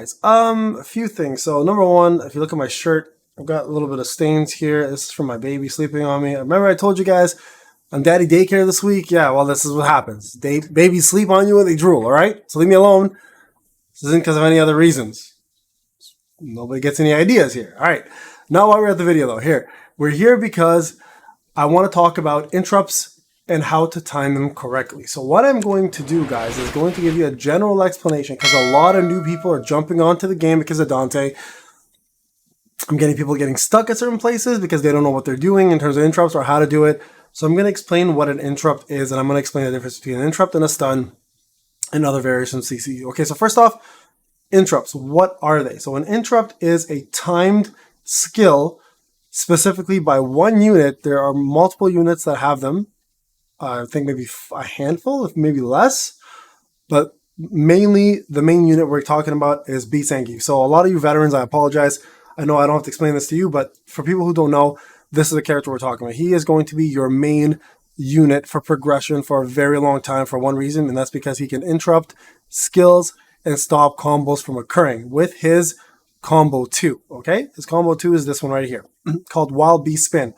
guys. A few things. So number one, if you look at my shirt, I've got a little bit of stains here. This is from my baby sleeping on me. Remember I told you guys on daddy daycare this week? Yeah, well, this is what happens. Babies sleep on you and they drool, all right? So leave me alone. This isn't because of any other reasons. Nobody gets any ideas here. All right. Not while we're at the video, though. We're here because I want to talk about interrupts and how to time them correctly. So what I'm going to do, guys, is going to give you a general explanation because a lot of new people are jumping onto the game because of Dante. I'm getting people getting stuck at certain places because they don't know what they're doing in terms of interrupts or how to do it. So I'm going to explain what an interrupt is, and I'm going to explain the difference between an interrupt and a stun and other variations of CC. Okay, so first off, interrupts. What are they? So an interrupt is a timed skill specifically by one unit. There are multiple units that have them. I think maybe a handful, if maybe less. But mainly, the main unit we're talking about is Bisangi. So a lot of you veterans, I apologize. I know I don't have to explain this to you, but for people who don't know, this is the character we're talking about. He is going to be your main unit for progression for a very long time for one reason, and that's because he can interrupt skills and stop combos from occurring with his combo 2, okay? His combo 2 is this one right here, called Wild Beast Spin.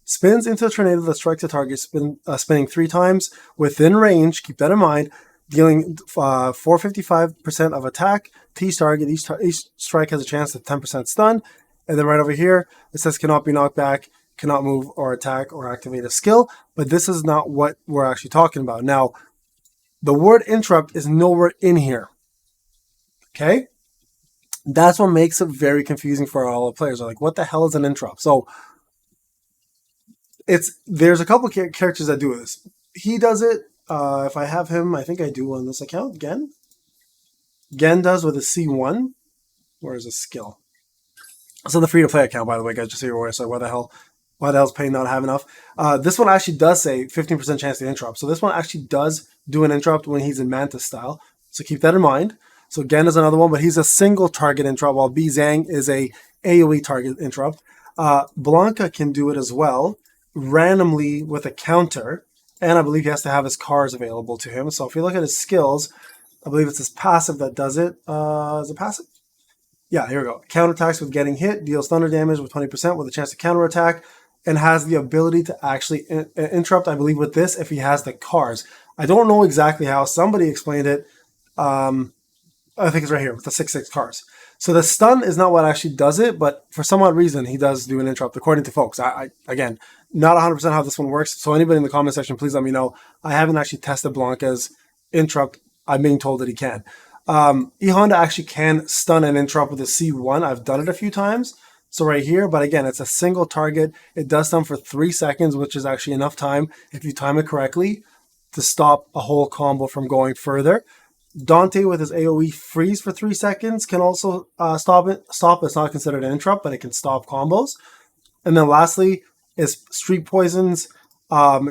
Spins into a tornado that strikes a target, spinning 3 times within range, keep that in mind, dealing 455% of attack to each target. Each strike has a chance of 10% stun. And then right over here, it says cannot be knocked back, cannot move or attack or activate a skill. But this is not what we're actually talking about. Now, the word interrupt is nowhere in here. Okay? That's what makes it very confusing for all the players. They're like, what the hell is an interrupt? So, there's a couple characters that do this. He does it. If I have him, I think I do on this account. Gen does with a C1. Where is a skill? So the free-to-play account, by the way, guys, just so you're aware. So why the hell is Payne not have enough? This one actually does say 15% chance to interrupt. So this one actually does do an interrupt when he's in Mantis style. So keep that in mind. So Gen is another one, but he's a single target interrupt, while Zhang is a AoE target interrupt. Blanca can do it as well, randomly with a counter. And I believe he has to have his cars available to him. So if you look at his skills, I believe it's his passive that does it. Is it passive? Yeah, here we go. Counterattacks with getting hit, deals thunder damage with 20% with a chance to counterattack, and has the ability to actually interrupt, I believe, with this if he has the cars. I don't know exactly how. Somebody explained it. I think it's right here with the 6/6 cars. So the stun is not what actually does it, but for some odd reason, he does do an interrupt, according to folks. Again, not 100% how this one works. So anybody in the comment section, please let me know. I haven't actually tested Blanca's interrupt. I'm being told that he can. E Honda actually can stun and interrupt with a C1. I've done it a few times. So right here, but again, it's a single target. It does stun for 3 seconds, which is actually enough time, if you time it correctly, to stop a whole combo from going further. Dante with his AoE freeze for 3 seconds can also stop it. It's not considered an interrupt, but it can stop combos. And then lastly is Street Poison's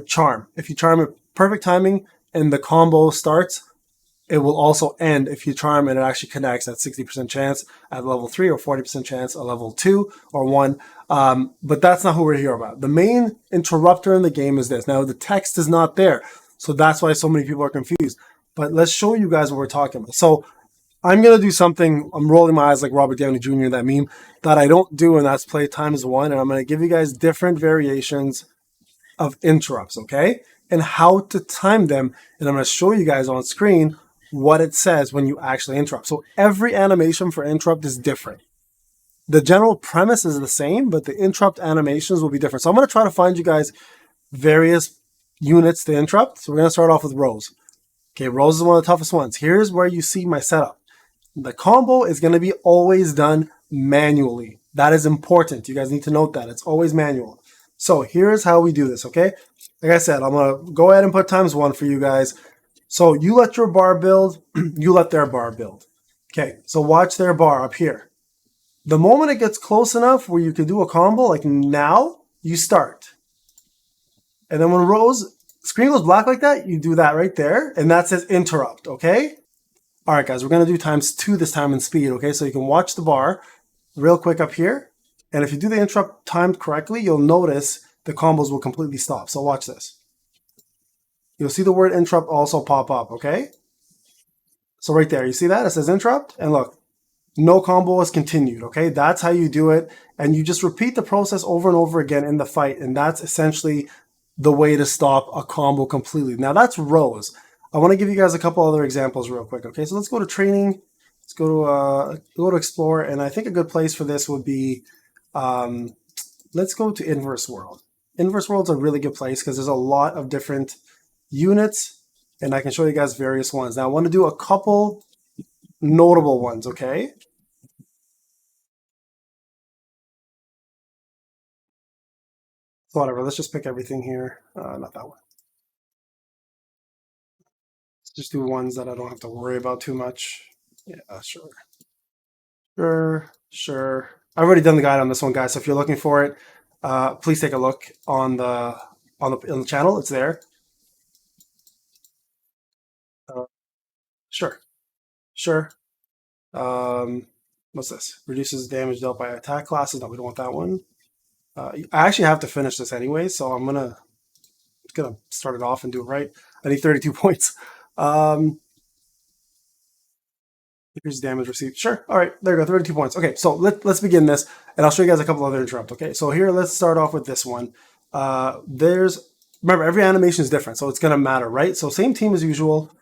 charm. If you charm it perfect timing and the combo starts, it will also end if you charm and it actually connects at 60% chance at level 3 or 40% chance at level 2 or 1. But that's not who we're here about. The main interrupter in the game is this. Now, the text is not there, so that's why so many people are confused. But let's show you guys what we're talking about. So I'm going to do something, I'm rolling my eyes like Robert Downey Jr. in that meme, that I don't do, and that's play times 1. And I'm going to give you guys different variations of interrupts, okay? And how to time them. And I'm going to show you guys on screen what it says when you actually interrupt. So every animation for interrupt is different. The general premise is the same, but the interrupt animations will be different. So I'm going to try to find you guys various units to interrupt. So we're going to start off with Rose. Okay, Rose is one of the toughest ones. Here's where you see my setup. The combo is going to be always done manually. That is important. You guys need to note that. It's always manual. So here's how we do this, okay? Like I said, I'm going to go ahead and put times 1 for you guys. So you let your bar build, you let their bar build. Okay, so watch their bar up here. The moment it gets close enough where you can do a combo, like now, you start. And then when Rose, screen goes black like that, you do that right there, and that says interrupt, okay? All right, guys, we're going to do times 2 this time in speed, okay? So you can watch the bar real quick up here. And if you do the interrupt timed correctly, you'll notice the combos will completely stop. So watch this. You'll see the word interrupt also pop up, okay? So right there, you see that? It says interrupt, and look, no combo is continued, okay? That's how you do it. And you just repeat the process over and over again in the fight. And that's essentially the way to stop a combo completely. Now that's rows. I want to give you guys a couple other examples real quick, okay? So let's go to training. Let's go to explore. And I think a good place for this would be, let's go to inverse world. Inverse world's a really good place because there's a lot of different units. And I can show you guys various ones. Now I want to do a couple notable ones, okay? So whatever, let's just pick everything here. Not that one. Let's just do ones that I don't have to worry about too much. Yeah, sure. Sure. I've already done the guide on this one, guys. So if you're looking for it, please take a look on the channel. It's there. Sure. Sure. What's this? Reduces damage dealt by attack classes. No, we don't want that one. I actually have to finish this anyway, so I'm gonna start it off and do it right. I need 32 points. Increase damage received. Sure. All right. There you go. 32 points. Okay. So let's begin this, and I'll show you guys a couple other interrupt. Okay. So here, let's start off with this one. Remember, every animation is different, so it's going to matter, right? So same team as usual.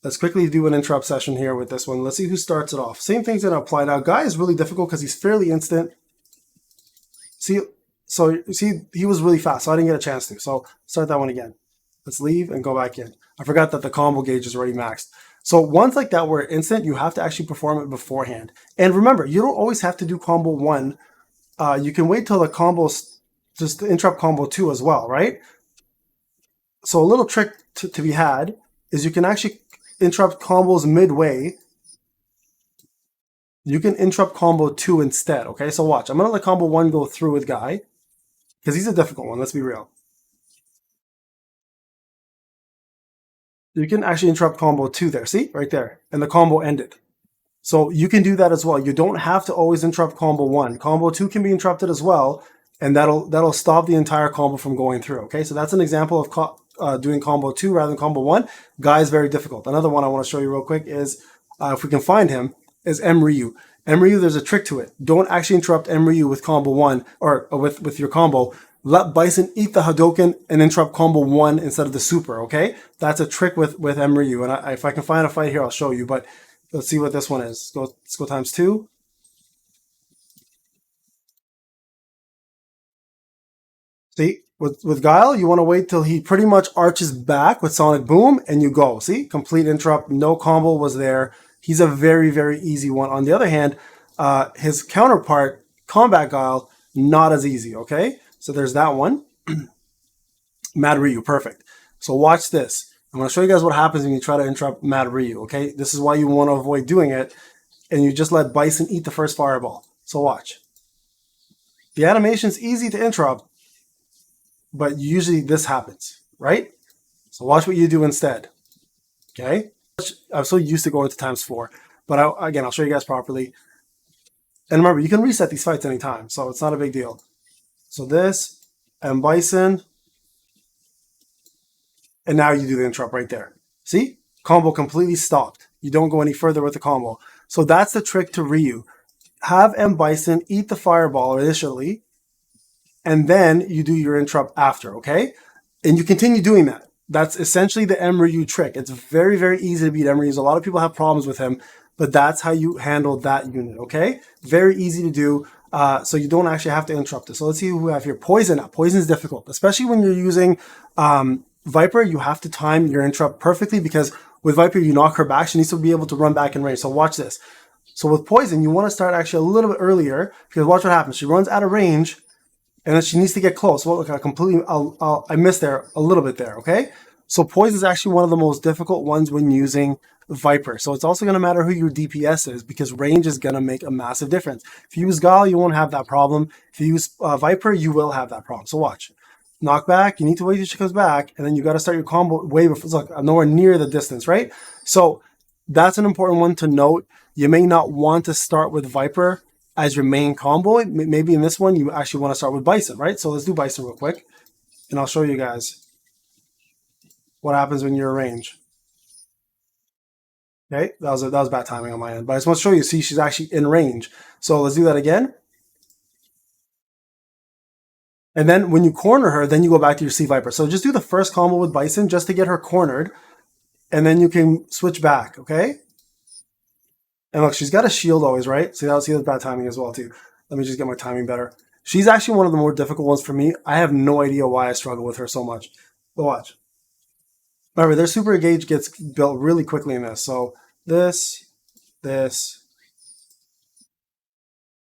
Let's quickly do an interrupt session here with this one. Let's see who starts it off. Same thing's going to apply. Now, Guy is really difficult because he's fairly instant. See, so see, he was really fast, so I didn't get a chance to. So start that one again. Let's leave and go back in. I forgot that the combo gauge is already maxed. So ones like that where instant, you have to actually perform it beforehand. And remember, you don't always have to do combo 1. You can wait till the combos, just interrupt combo 2 as well, right? So a little trick to be had is you can actually interrupt combos midway. You can interrupt combo 2 instead, okay? So watch. I'm going to let combo 1 go through with Guy, because he's a difficult one, let's be real. You can actually interrupt combo 2 there, see? Right there. And the combo ended. So you can do that as well. You don't have to always interrupt combo 1. Combo 2 can be interrupted as well, and that'll stop the entire combo from going through, okay? So that's an example of doing combo 2 rather than combo 1. Guy is very difficult. Another one I want to show you real quick is, if we can find him, is M. Ryu. M. Ryu, there's a trick to it. Don't actually interrupt M. Ryu with combo 1, or with your combo. Let Bison eat the Hadouken and interrupt combo 1 instead of the super, okay? That's a trick with M. Ryu. And if I can find a fight here, I'll show you. But let's see what this one is. Let's go times 2. See, with Guile, you want to wait till he pretty much arches back with Sonic Boom, and you go. See, complete interrupt, no combo was there. He's a very, very easy one. On the other hand, his counterpart, Combat Guile, not as easy, okay? So there's that one. Mad Ryu, perfect. So watch this. I'm going to show you guys what happens when you try to interrupt Mad Ryu, okay? This is why you want to avoid doing it, and you just let Bison eat the first fireball. So watch. The animation's easy to interrupt, but usually this happens, right? So watch what you do instead, okay? I'm so used to going to times 4, but again, I'll show you guys properly. And remember, you can reset these fights anytime, so it's not a big deal. So this, and Bison, and now you do the interrupt right there. See? Combo completely stopped. You don't go any further with the combo. So that's the trick to Ryu. Have M. Bison eat the fireball initially, and then you do your interrupt after, okay? And you continue doing that. That's essentially the M. Ryu trick. It's very, very easy to beat M. Ryu. A lot of people have problems with him, but that's how you handle that unit, okay? Very easy to do, so you don't actually have to interrupt it. So let's see who we have here. Poison. Now, Poison is difficult, especially when you're using Viper. You have to time your interrupt perfectly because with Viper, you knock her back. She needs to be able to run back in range. So watch this. So with Poison, you want to start actually a little bit earlier because watch what happens. She runs out of range, and then she needs to get close. Well, look, I missed there a little bit there, okay? So Poison is actually one of the most difficult ones when using Viper. So it's also going to matter who your DPS is because range is going to make a massive difference. If you use Guile, you won't have that problem. If you use Viper, you will have that problem. So watch. Knockback, you need to wait till she comes back, and then you got to start your combo way before. Look, I'm nowhere near the distance, right? So that's an important one to note. You may not want to start with Viper as your main combo. Maybe in this one, you actually want to start with Bison, right? So let's do Bison real quick, and I'll show you guys what happens when you're in range. Okay, that was bad timing on my end. But I just want to show you, see, she's actually in range. So let's do that again. And then when you corner her, then you go back to your Sea Viper. So just do the first combo with Bison just to get her cornered. And then you can switch back, okay? And look, she's got a shield always, right? See, that's bad timing as well, too. Let me just get my timing better. She's actually one of the more difficult ones for me. I have no idea why I struggle with her so much. But watch. Remember, their super gauge gets built really quickly in this. So this.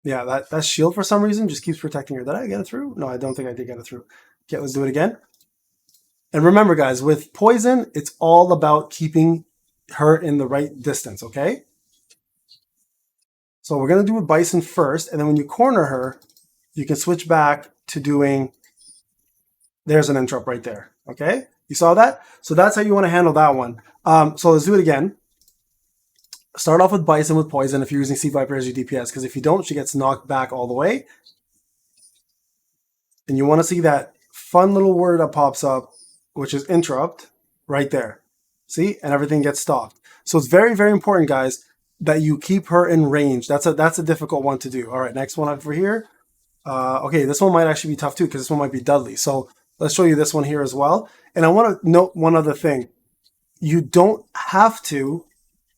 Yeah, that shield for some reason just keeps protecting her. Did I get it through? No, I don't think I did get it through. Okay, let's do it again. And remember, guys, with poison, it's all about keeping her in the right distance, okay? So we're going to do with Bison first, and then when you corner her, you can switch back to doing... There's an interrupt right there, okay? You saw that? So that's how you want to handle that one. So let's do it again. Start off with Bison with poison if you're using Sea Viper as your DPS, because if you don't, she gets knocked back all the way. And you want to see that fun little word that pops up, which is interrupt, right there. See? And everything gets stopped. So it's very, very important, guys, that you keep her in range. That's a difficult one to do. All right, next one over here. Okay, this one might actually be tough too, because this one might be Dudley. So let's show you this one here as well. And I want to note one other thing. You don't have to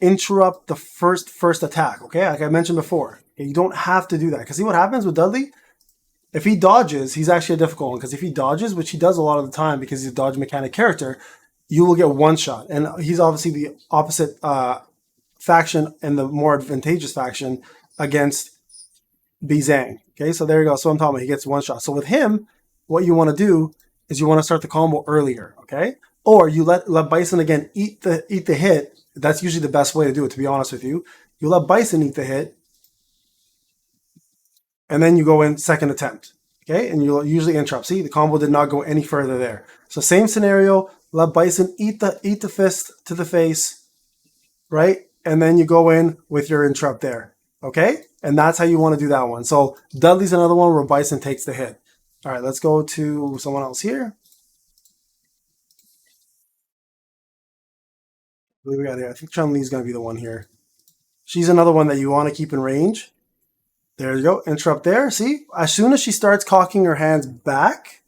interrupt the first attack, okay? Like I mentioned before. Okay, you don't have to do that. Because see what happens with Dudley? If he dodges, he's actually a difficult one. Because if he dodges, which he does a lot of the time because he's a dodge mechanic character, you will get one shot. And he's obviously the opposite faction and the more advantageous faction against Bizang. Okay, so there you go. So I'm talking about he gets one shot. So with him, what you want to do is you want to start the combo earlier, okay? Or you let Bison again eat the hit. That's usually the best way to do it, to be honest with you. You let Bison eat the hit, and then you go in second attempt, okay? And you'll usually interrupt. See, the combo did not go any further there. So same scenario, let Bison eat the fist to the face, right? And then you go in with your interrupt there, okay? And that's how you want to do that one. So Dudley's another one where Bison takes the hit. All right, let's go to someone else here. What do we got here? I think Chun-Li's going to be the one here. She's another one that you want to keep in range. There you go. Interrupt there. See? As soon as she starts cocking her hands back,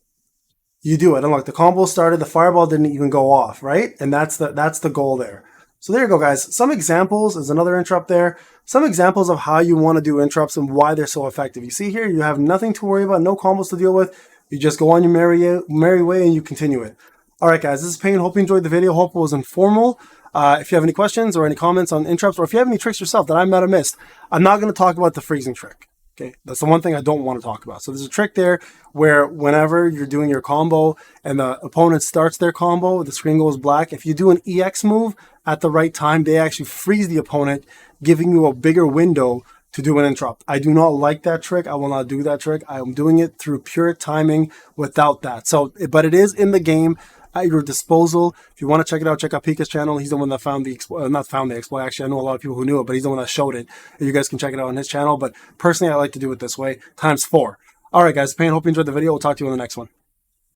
you do it. And look, the combo started. The fireball didn't even go off, right? And that's the goal there. So there you go, guys. Some examples. There's another interrupt there. Some examples of how you want to do interrupts and why they're so effective. You see here, you have nothing to worry about, no combos to deal with. You just go on your merry way and you continue it. All right, guys, this is Payne. Hope you enjoyed the video. Hope it was informal. If you have any questions or any comments on interrupts, or if you have any tricks yourself that I might have missed, I'm not going to talk about the freezing trick. Okay, that's the one thing I don't want to talk about. So there's a trick there where whenever you're doing your combo and the opponent starts their combo, the screen goes black. If you do an EX move at the right time, they actually freeze the opponent, giving you a bigger window to do an interrupt. I do not like that trick. I will not do that trick. I am doing it through pure timing without that. So, but it is in the game at your disposal. If you want to check it out, check out Pika's channel. He's the one that found the exploit, not found the exploit. Actually, I know a lot of people who knew it, but he's the one that showed it. You guys can check it out on his channel. But personally, I like to do it this way, ×4. All right, guys. Payne, hope you enjoyed the video. We'll talk to you on the next one.